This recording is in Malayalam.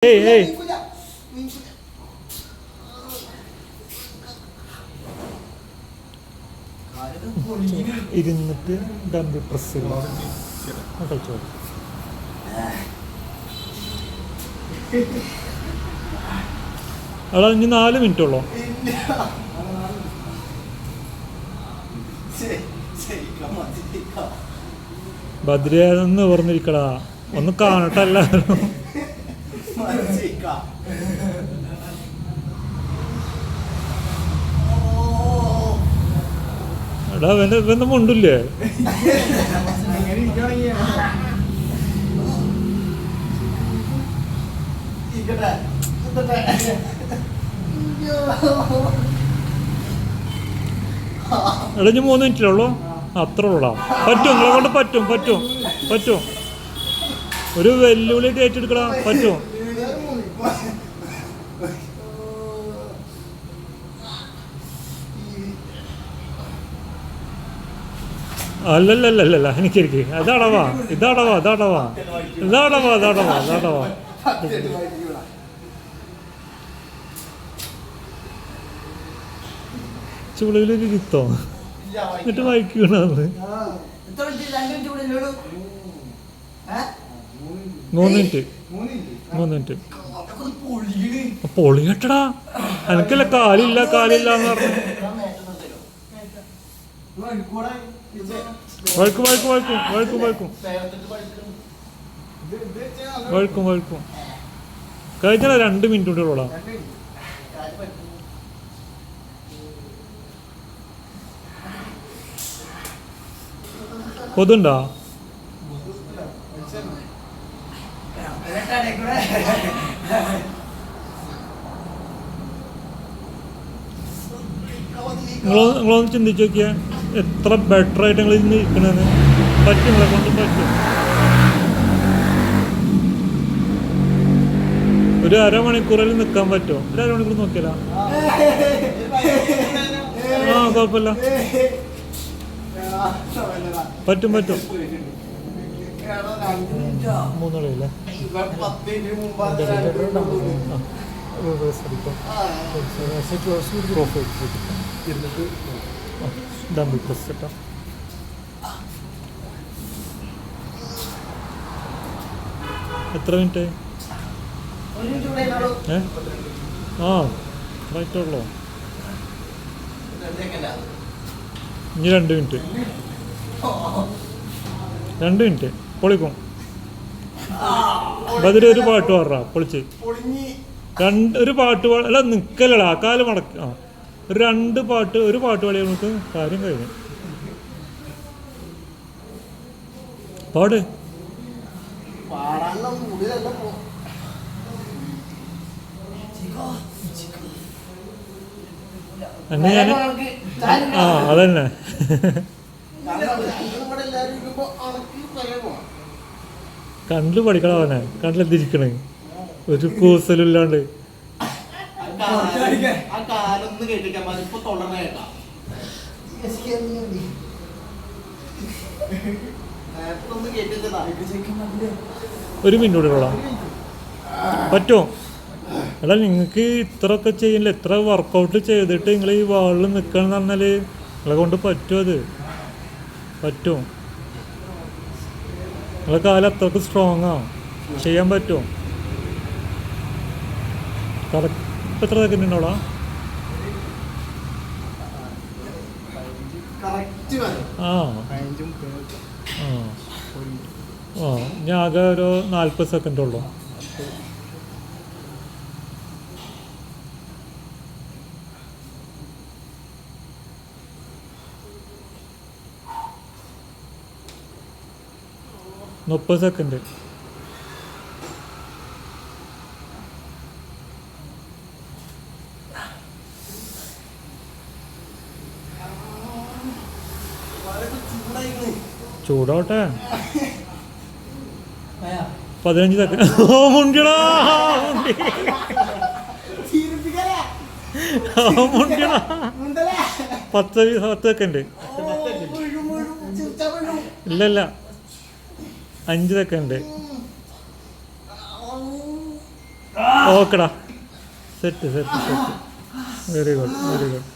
ഏയ് ഏയ് ഇരുന്നിട്ട് ഡംബിൾ പ്രസ് കളിച്ചോ. അതാ ഇനി 4 മിനിറ്റ് ഉള്ളോ? ബദ്രിയാന്ന് പറഞ്ഞിരിക്കടാ, ഒന്ന് കാണട്ടെ എല്ലാവരും. എടാ ഇവന്റെ മുണ്ടില്ലേ? എടാ ഇനി 3 മിനിറ്റിലുള്ളൂ, അത്ര ഉള്ളൂ. പറ്റും, നിങ്ങളെ കൊണ്ട് പറ്റും പറ്റും പറ്റും. ഒരു വെല്ലുവിളി ഏറ്റെടുക്കടാ, പറ്റും. അല്ലല്ലല്ലല്ല, എനിക്കിരിക്കും. അതാടവാ ഇതാടവാ അതാടവാ ഇതാടവാ അതാടവാ അതാടവാ. ചുളിയിലൊരു ഇരുത്തോ എന്നിട്ട് വായിക്കണത്. 3 മിനിറ്റ് പൊളി കെട്ടടാ. എനിക്കല്ല കാലില്ല എന്ന് പറഞ്ഞു. വഴുക്കും കഴിഞ്ഞ 2 മിനിറ്റ് കൊണ്ടുള്ളൂടാ. കൊതുണ്ടാ? നിങ്ങളൊന്ന് ചിന്തിച്ച് നോക്കിയാ എത്ര ബെറ്റർ ആയിട്ട് നിങ്ങൾ ഇന്ന് ഇരിക്കണെന്ന്. പറ്റും, നിങ്ങളെ കൊണ്ട് പറ്റും. ഒരു അരമണിക്കൂറിൽ നിൽക്കാൻ പറ്റുമോ? ഒരു അരമണിക്കൂർ നോക്കിയാലോ? കുഴപ്പമില്ല, പറ്റും. 3 കളിയല്ലേ? ഡബിൾ പ്രസ് കേട്ടോ. എത്ര മിനിറ്റ്? റൈറ്റുള്ളൂ. ഇനി 2 മിനിറ്റ്. 2 മിനിറ്റ് പൊളിക്കും. ബദിര ഒരു പാട്ട് പാടാ, പൊളിച്ച്. ഒരു പാട്ട് അല്ല, നിക്കല്ലടാ, കാല് മടക്കി. ഒരു പാട്ട് പാടിയാൽ നമുക്ക് കാര്യം കഴിഞ്ഞു. പാട്. എന്നെ ഞാൻ അതന്നെ കണ്ടില് പഠിക്കണം. അവനെ കണ്ടിലെത്തിരിക്കണേ, ഒരു കൂസലില്ലാണ്ട്. ഒരു മിനിറ്റ് കൂടെ ഉള്ള പറ്റുമോ? അല്ല, നിങ്ങൾക്ക് ഇത്രയൊക്കെ ചെയ്യില്ല, ഇത്ര വർക്കൗട്ട് ചെയ്തിട്ട് നിങ്ങൾ ഈ വാളിൽ നിൽക്കണമെന്ന് പറഞ്ഞാൽ നിങ്ങളെ കൊണ്ട് പറ്റുമോ? അത് പറ്റുമോ? നിങ്ങളെ കാലം അത്രക്ക് സ്ട്രോങ്ങാ, ചെയ്യാൻ പറ്റുമോ? കറക്റ്റ്. ഇപ്പം എത്ര സെക്കൻഡ് ഉണ്ടോളാ? ഞാൻ ആകെ ഒരു 40 സെക്കൻഡ് ഉള്ളൂ. മുപ്പത് സെക്കൻഡ്. ചൂടോട്ടെ. 15 സെക്കൻഡ്. മുണ്ടിടാ, മുണ്ടിടാ. 10 സെക്കൻഡ്. ഇല്ലല്ല, 5 സെക്കൻഡ്. ഓക്കെടാ. Set set set. Very good very good.